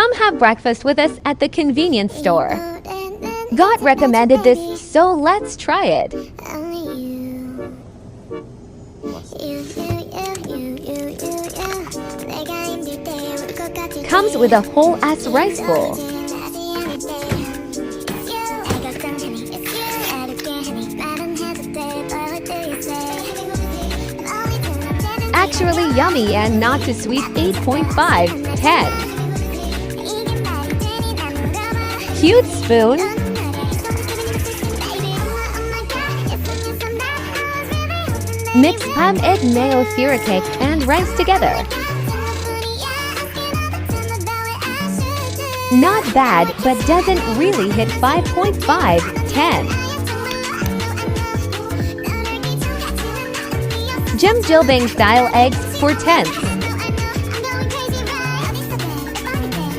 Come have breakfast with us at the convenience store. God recommended this, so let's try it. Comes with a whole-ass rice bowl. Actually yummy and not too sweet. 8.5, 10. Cute spoon. Mix ham, egg, mayo, syrup cake, and rice together. Not bad, but doesn't really hit. 5.5, 10. Jim Jilbing style eggs for 10.